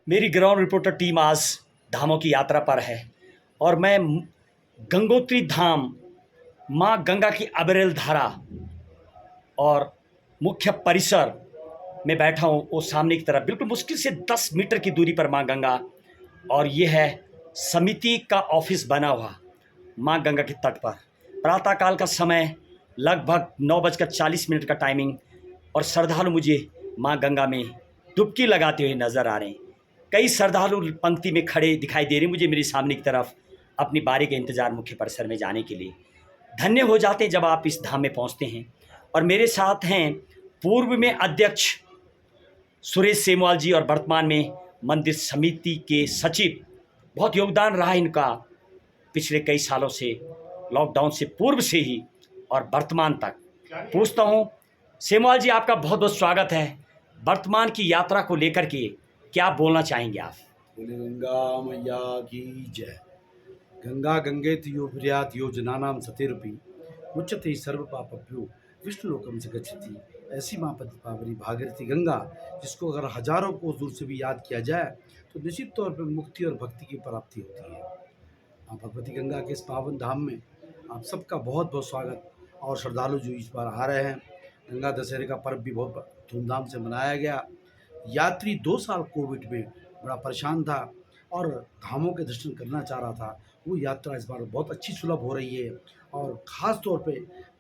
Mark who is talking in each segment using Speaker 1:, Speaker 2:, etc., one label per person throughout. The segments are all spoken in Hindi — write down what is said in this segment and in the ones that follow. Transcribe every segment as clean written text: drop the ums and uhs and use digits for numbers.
Speaker 1: मेरी ग्राउंड रिपोर्टर टीम आज धामों की यात्रा पर है और मैं गंगोत्री धाम, माँ गंगा की अविरल धारा और मुख्य परिसर में बैठा हूँ। वो सामने की तरफ बिल्कुल मुश्किल से 10 मीटर की दूरी पर माँ गंगा, और ये है समिति का ऑफिस बना हुआ माँ गंगा के तट पर। प्रातःकाल का समय, लगभग 9:40 का टाइमिंग, और श्रद्धालु मुझे माँ गंगा में डुबकी लगाते हुए नज़र आ रहे हैं। कई श्रद्धालु पंक्ति में खड़े दिखाई दे रहे हैं मुझे मेरी सामने की तरफ, अपनी बारी का इंतज़ार मुख्य परिसर में जाने के लिए। धन्य हो जाते जब आप इस धाम में पहुंचते हैं। और मेरे साथ हैं पूर्व में अध्यक्ष सुरेश सेमवाल जी और वर्तमान में मंदिर समिति के सचिव। बहुत योगदान रहा इनका पिछले कई सालों से, लॉकडाउन से पूर्व से ही और वर्तमान तक। पूछता हूं सेमवाल जी, आपका बहुत बहुत स्वागत है। वर्तमान की यात्रा को लेकर के क्या बोलना चाहेंगे आप?
Speaker 2: बोले गंगा मैया की जय। गंगा गंगेति यो प्रियात योजनानाम सतेरुपि मुच्यते सर्व पापभ्यो विष्णु लोकम से गच्छति। ऐसी माँ पति पावनी भागीरथी गंगा, जिसको अगर हजारों कोस दूर से भी याद किया जाए तो निश्चित तौर पर मुक्ति और भक्ति की प्राप्ति होती है। माँ भगवती गंगा के इस पावन धाम में आप सबका बहुत बहुत स्वागत। और श्रद्धालु जो इस बार आ रहे हैं, गंगा दशहरे का पर्व भी बहुत धूमधाम से मनाया गया। यात्री 2 साल कोविड में बड़ा परेशान था और धामों के दर्शन करना चाह रहा था, वो यात्रा इस बार बहुत अच्छी सुलभ हो रही है। और ख़ास तौर पे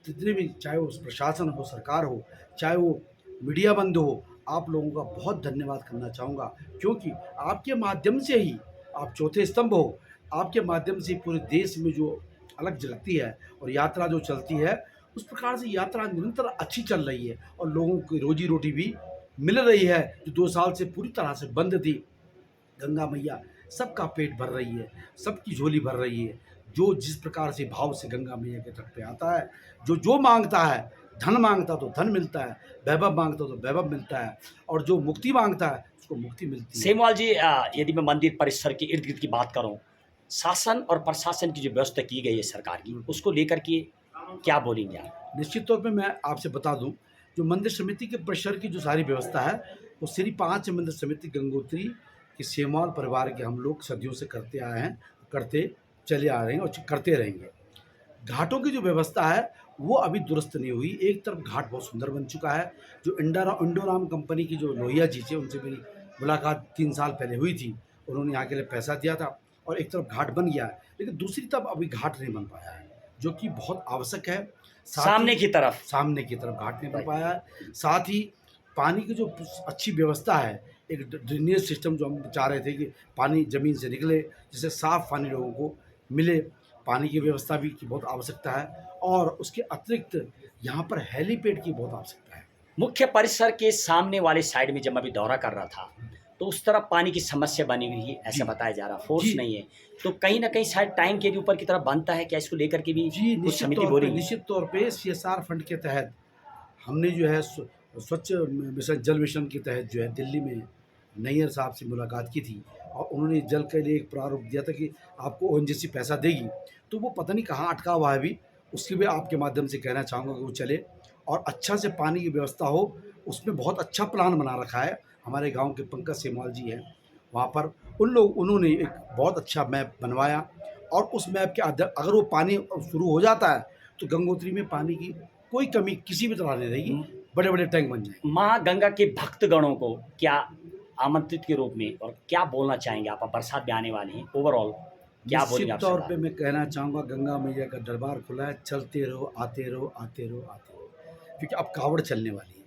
Speaker 2: जितने भी, चाहे वो प्रशासन हो, सरकार हो, चाहे वो मीडिया बंधु हो, आप लोगों का बहुत धन्यवाद करना चाहूँगा, क्योंकि आपके माध्यम से ही आप चौथे स्तंभ हो। आपके माध्यम से पूरे देश में जो अलग जगती है और यात्रा जो चलती है, उस प्रकार से यात्रा निरंतर अच्छी चल रही है और लोगों की रोजी रोटी भी मिल रही है, जो 2 साल से पूरी तरह से बंद थी। गंगा मैया सबका पेट भर रही है, सबकी झोली भर रही है। जो जिस प्रकार से भाव से गंगा मैया के तट पे आता है, जो मांगता है, धन मांगता तो धन मिलता है, वैभव मांगता तो वैभव मिलता है, और जो मुक्ति मांगता है उसको मुक्ति मिलती है।
Speaker 1: सेमवाल जी, यदि मैं मंदिर परिसर के इर्द गिर्द की बात करूं, शासन और प्रशासन की जो व्यवस्था की गई है सरकार की, उसको लेकर के क्या बोलेंगे आप?
Speaker 2: निश्चित तौर पे मैं आपसे बता दूं, जो मंदिर समिति के परिसर की जो सारी व्यवस्था है, वो श्री 5 मंदिर समिति गंगोत्री कि सेमवाल परिवार के हम लोग सदियों से करते आए हैं, करते चले आ रहे हैं और करते रहेंगे। घाटों की जो व्यवस्था है वो अभी दुरुस्त नहीं हुई। एक तरफ घाट बहुत सुंदर बन चुका है, जो इंडोराम कंपनी की जो लोहिया जी थे, उनसे मेरी मुलाकात 3 साल पहले हुई थी। उन्होंने यहाँ के लिए पैसा दिया था और एक तरफ घाट बन गया है, लेकिन दूसरी तरफ अभी घाट नहीं बन पाया है, जो कि बहुत आवश्यक है।
Speaker 1: सामने की
Speaker 2: तरफ घाट नहीं बन पाया है। साथ ही पानी की जो अच्छी व्यवस्था है, एक ड्रेनेज सिस्टम जो हम चाह रहे थे कि पानी ज़मीन से निकले, जिससे साफ़ पानी लोगों को मिले, पानी की व्यवस्था भी की बहुत आवश्यकता है। और उसके अतिरिक्त यहाँ पर हेलीपैड की बहुत आवश्यकता है।
Speaker 1: मुख्य परिसर के सामने वाले साइड में जब मैं अभी दौरा कर रहा था, तो उस तरफ पानी की समस्या बनी हुई है, ऐसा बताया जा रहा, फोर्स नहीं है। तो कहीं ना कहीं शायद टाइम के भी ऊपर की तरफ बनता है क्या? इसको लेकर के भी
Speaker 2: जी,
Speaker 1: कुछ समिति बोलेगी?
Speaker 2: निश्चित तौर पे CSR फंड के तहत हमने जो है स्वच्छ मिशन, जल मिशन के तहत जो है दिल्ली में नैयर साहब से मुलाकात की थी, और उन्होंने जल के लिए एक प्रारूप दिया था कि आपको ONGC पैसा देगी। तो वो पता नहीं कहाँ अटका हुआ है अभी, उसकी भी आपके माध्यम से कहना चाहूँगा कि वो चले और अच्छा से पानी की व्यवस्था हो। उसमें बहुत अच्छा प्लान बना रखा है। हमारे गांव के पंकज सेमवाल जी हैं, वहाँ पर उन्होंने एक बहुत अच्छा मैप बनवाया, और उस मैप के अगर वो पानी शुरू हो जाता है तो गंगोत्री में पानी की कोई कमी किसी भी तरह नहीं रहेगी, बड़े बड़े टैंक बन जाएंगे।
Speaker 1: माँ गंगा के भक्तगणों को क्या आमंत्रित के रूप में और क्या बोलना चाहेंगे आप? बरसात भी आने वाले हैं, ओवरऑल क्या बोलेंगे आप?
Speaker 2: निश्चित तौर पे मैं कहना चाहूँगा, गंगा मैया का दरबार खुला है, चलते रहो, आते रहो, आते रहो, आते रहो, क्योंकि अब कावड़ चलने वाली है।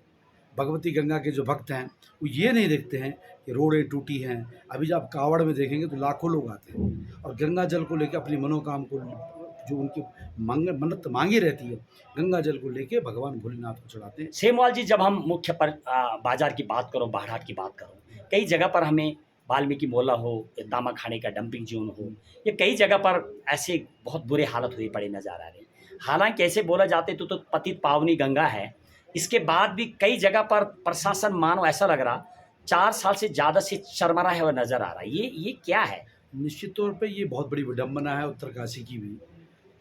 Speaker 2: भगवती गंगा के जो भक्त हैं वो ये नहीं देखते हैं कि रोडें टूटी हैं। अभी जब आप कावड़ में देखेंगे तो लाखों लोग आते हैं और गंगा जल को लेकर अपनी मनोकाम को, जो उनकी मन्नत मांगी रहती है, गंगा जल को लेके भगवान भोलेनाथ को चढ़ाते हैं।
Speaker 1: सेमवाल जी, जब हम मुख्य बाजार की बात करो, बाहरहाट की बात करो, कई जगह पर हमें वाल्मीकि मोहल्ला हो या दामा खाने का डंपिंग जोन हो, या कई जगह पर ऐसे बहुत बुरे हालत हुए पड़े नज़र आ रहे हैं। हालांकि ऐसे बोला जाते तो पतित पावनी गंगा है, इसके बाद भी कई जगह पर प्रशासन, मानो ऐसा लग रहा 4 साल से ज़्यादा से चरमरा है और नज़र आ रहा है। ये क्या है?
Speaker 2: निश्चित तौर पे ये बहुत बड़ी विडम्बना है उत्तरकाशी की भी,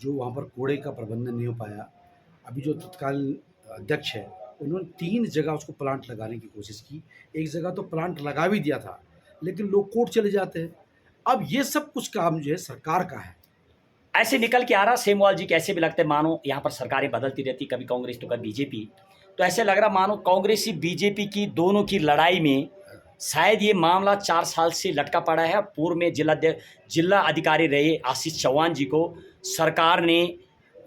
Speaker 2: जो वहाँ पर कूड़े का प्रबंधन नहीं हो पाया। अभी जो तत्काल अध्यक्ष है, उन्होंने 3 जगह उसको प्लांट लगाने की कोशिश की। एक जगह तो प्लांट लगा भी दिया था, लेकिन लोग कोर्ट चले जाते हैं। अब ये सब कुछ काम जो है सरकार का है।
Speaker 1: ऐसे निकल के आ रहा सेमवाल जी, कैसे भी लगते मानो यहाँ पर सरकारें बदलती रहती, कभी कांग्रेस तो कभी बीजेपी, तो ऐसे लग रहा मानो कांग्रेसी बीजेपी की दोनों की लड़ाई में शायद ये मामला 4 साल से लटका पड़ा है। पूर्व में जिला अधिकारी रहे आशीष चौहान जी को सरकार ने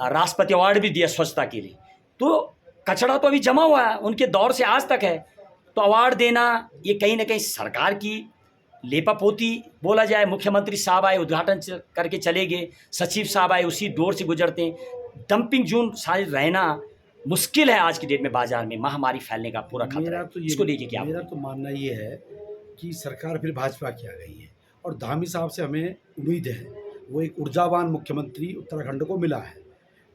Speaker 1: राष्ट्रपति अवार्ड भी दिया स्वच्छता के लिए, तो कचरा तो अभी जमा हुआ है, उनके दौर से आज तक है। तो अवार्ड देना ये कहीं ना कहीं सरकार की लेपापोती बोला जाए। मुख्यमंत्री साहब आए, उद्घाटन करके चले गए, सचिव साहब आए, उसी डोर से गुजरते हैं। डंपिंग जोन शायद रहना मुश्किल है आज की डेट में, बाजार में महामारी फैलने का पूरा खतरा है। इसको लेके क्या
Speaker 2: मेरा तो मानना ये है कि सरकार फिर भाजपा की आ गई है और धामी साहब से हमें उम्मीद है, वो एक ऊर्जावान मुख्यमंत्री उत्तराखंड को मिला है।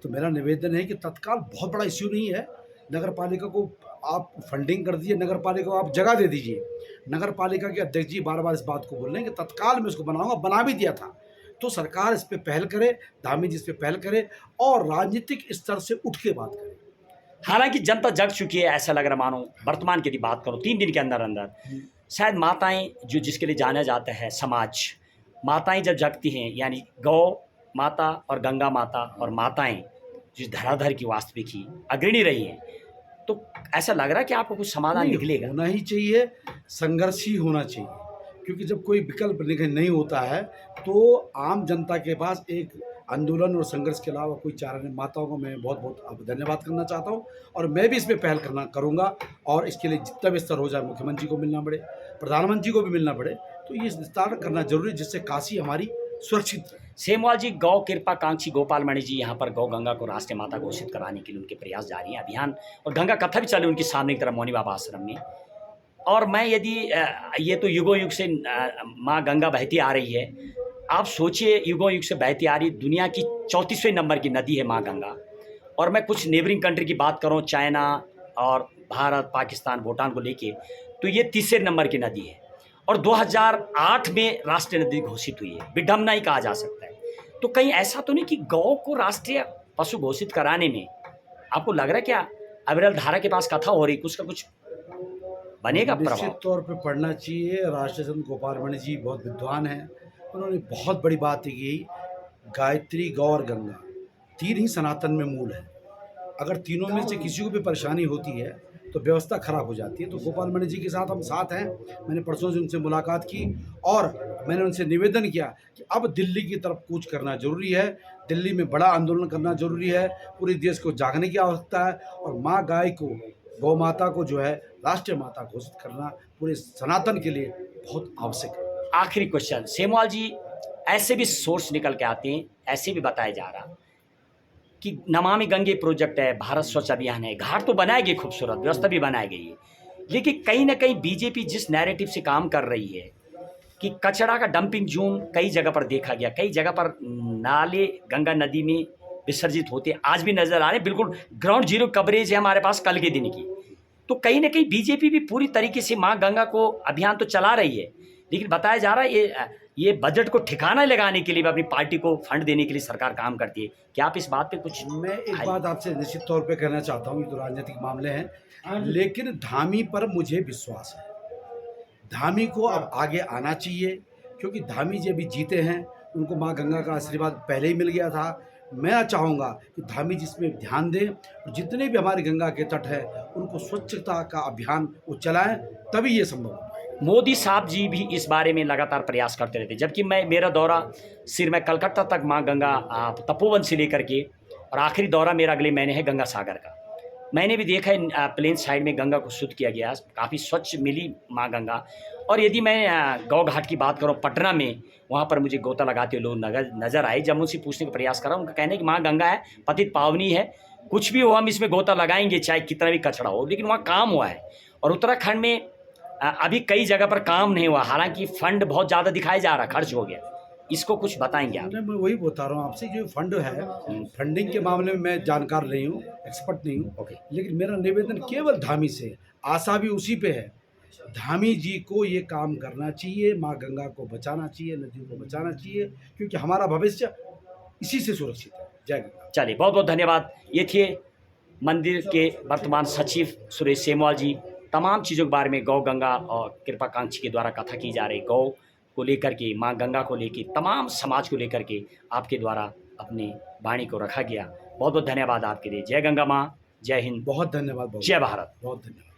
Speaker 2: तो मेरा निवेदन है कि तत्काल बहुत बड़ा इश्यू नहीं है, नगर पालिका को आप फंडिंग कर दीजिए, नगर पालिका को आप जगह दे दीजिए। नगर पालिका के अध्यक्ष जी बार बार इस बात को बोल रहे हैं कि तत्काल मैं इसको बनाऊंगा, बना भी दिया था। तो सरकार इस पर पहल करे, धामी जी इस पर पहल करे और राजनीतिक स्तर से उठ के बात करे।
Speaker 1: हालांकि जनता जग चुकी है, ऐसा लग रहा मानो वर्तमान की यदि बात करो 3 दिन के अंदर अंदर शायद माताएं जो जिसके लिए जाना जाता है समाज, माताएं जब जगती हैं, यानी गौ माता और गंगा माता और माताएं जिस धराधर की वास्तविक ही अग्रणी रही हैं, तो ऐसा लग रहा है कि आपको कुछ समाधान निकलेगा।
Speaker 2: होना ही चाहिए, संघर्ष ही होना चाहिए, क्योंकि जब कोई विकल्प नहीं होता है तो आम जनता के पास एक आंदोलन और संघर्ष के अलावा कोई चारा नहीं। माताओं को मैं बहुत बहुत धन्यवाद करना चाहता हूँ और मैं भी इसमें पहल करूँगा और इसके लिए जितना भी स्तर हो जाए, मुख्यमंत्री को मिलना पड़े, प्रधानमंत्री को भी मिलना पड़े, तो ये विस्तार करना जरूरी है जिससे काशी हमारी सुरक्षित रहे।
Speaker 1: सेमवाल जी, गौ कृपा कांक्षी गोपाल मणि जी यहाँ पर गौ गंगा को राष्ट्रीय माता घोषित कराने के लिए उनके प्रयास जारी हैं, अभियान और गंगा कथा भी चले उनकी सामने की तरफ मौनी बाबा आश्रम में। और मैं यदि ये तो युगों युग से माँ गंगा बहती आ रही है, आप सोचिए युगों युग से बहती आ रही दुनिया की 34वें नंबर की नदी है माँ गंगा। और मैं कुछ नेबरिंग कंट्री की बात करूँ, चाइना और भारत, पाकिस्तान, भूटान को लेके, तो ये 3रे नंबर की नदी है और 2008 में राष्ट्रीय नदी घोषित हुई है। विडम्बना ही कहा जा सकता है। तो कहीं ऐसा तो नहीं कि गौ को राष्ट्रीय पशु घोषित कराने में आपको लग रहा है क्या अविरल धारा के पास कथा हो रही, कुछ का कुछ बनेगा प्रभाव?
Speaker 2: निश्चित तौर पे पढ़ना चाहिए। राष्ट्रीय संत गोपाल मणि जी बहुत विद्वान हैं, उन्होंने बहुत बड़ी बात की, गायत्री, गौ और गंगा 3 ही सनातन में मूल है। अगर तीनों में से किसी को भी परेशानी होती है तो व्यवस्था खराब हो जाती है। तो गोपाल मणि जी के साथ हम साथ हैं। मैंने परसों से उनसे मुलाकात की और मैंने उनसे निवेदन किया कि अब दिल्ली की तरफ कूच करना जरूरी है, दिल्ली में बड़ा आंदोलन करना जरूरी है, पूरे देश को जागने की आवश्यकता है और माँ गाय को, गौ माता को जो है राष्ट्रीय माता घोषित करना पूरे सनातन के लिए बहुत आवश्यक है।
Speaker 1: आखिरी क्वेश्चन सेमवाल जी, ऐसे भी सोर्स निकल के आते हैं, ऐसे भी बताया जा रहा कि नमामि गंगे प्रोजेक्ट है, भारत स्वच्छ अभियान है, घाट तो बनाए गए, खूबसूरत व्यवस्था भी बनाई गई है, लेकिन कहीं ना कहीं बीजेपी जिस नैरेटिव से काम कर रही है कि कचरा का डंपिंग जोन कई जगह पर देखा गया, कई जगह पर नाले गंगा नदी में विसर्जित होते आज भी नजर आ रहे हैं। बिल्कुल ग्राउंड जीरो कवरेज है हमारे पास कल के दिन की। तो कहीं ना कहीं बीजेपी भी पूरी तरीके से माँ गंगा को अभियान तो चला रही है, लेकिन बताया जा रहा है ये बजट को ठिकाना लगाने के लिए भी अपनी पार्टी को फंड देने के लिए सरकार काम करती है। क्या आप इस बात पे कुछ?
Speaker 2: मैं एक बात आपसे निश्चित तौर पे कहना चाहता हूँ, ये तो राजनीतिक मामले हैं, लेकिन धामी पर मुझे विश्वास है। धामी को अब आगे आना चाहिए, क्योंकि धामी जी अभी जीते हैं, उनको माँ गंगा का आशीर्वाद पहले ही मिल गया था। मैं चाहूँगा कि धामी जी इसमें ध्यान दें और जितने भी हमारे गंगा के तट है उनको स्वच्छता का अभियान वो चलाएं, तभी ये संभव है।
Speaker 1: मोदी साहब जी भी इस बारे में लगातार प्रयास करते रहते, जबकि मेरा दौरा सिर्फ मैं कलकत्ता तक माँ गंगा तपोवन से लेकर के, और आखिरी दौरा मेरा अगले महीने है गंगा सागर का। मैंने भी देखा है प्लेन साइड में गंगा को शुद्ध किया गया, काफ़ी स्वच्छ मिली माँ गंगा। और यदि मैं गौ घाट की बात करूँ पटना में, वहाँ पर मुझे गोता लगाते हुए लोग नज़र आए। जब उनसे पूछने का प्रयास करा, उनका कहना है कि माँ गंगा है, पतित पावनी है, कुछ भी हो हम इसमें गोता लगाएंगे चाहे कितना भी कचरा हो, लेकिन वहाँ काम हुआ है। और उत्तराखंड में अभी कई जगह पर काम नहीं हुआ, हालांकि फंड बहुत ज़्यादा दिखाया जा रहा, खर्च हो गया। इसको कुछ बताएंगे आप?
Speaker 2: मैं वही बता रहा हूँ आपसे, जो फंड है, फंडिंग के मामले में मैं जानकार नहीं हूँ, एक्सपर्ट नहीं हूँ, लेकिन मेरा निवेदन केवल धामी से, आशा भी उसी पे है। धामी जी को ये काम करना चाहिए, माँ गंगा को बचाना चाहिए, नदियों को बचाना चाहिए, क्योंकि हमारा भविष्य इसी से सुरक्षित है। जय गंगा।
Speaker 1: चलिए, बहुत बहुत धन्यवाद। ये थे मंदिर के वर्तमान सचिव सुरेश सेमवाल जी। तमाम चीज़ों के बारे में गौ गंगा और कृपाकांक्षी के द्वारा कथा की जा रही, गौ को लेकर के, माँ गंगा को लेकर, तमाम समाज को लेकर के आपके द्वारा अपनी वाणी को रखा गया। बहुत बहुत धन्यवाद आपके लिए। जय गंगा माँ, जय हिंद,
Speaker 2: बहुत धन्यवाद, बहुत
Speaker 1: जय भारत।
Speaker 2: बहुत धन्यवाद।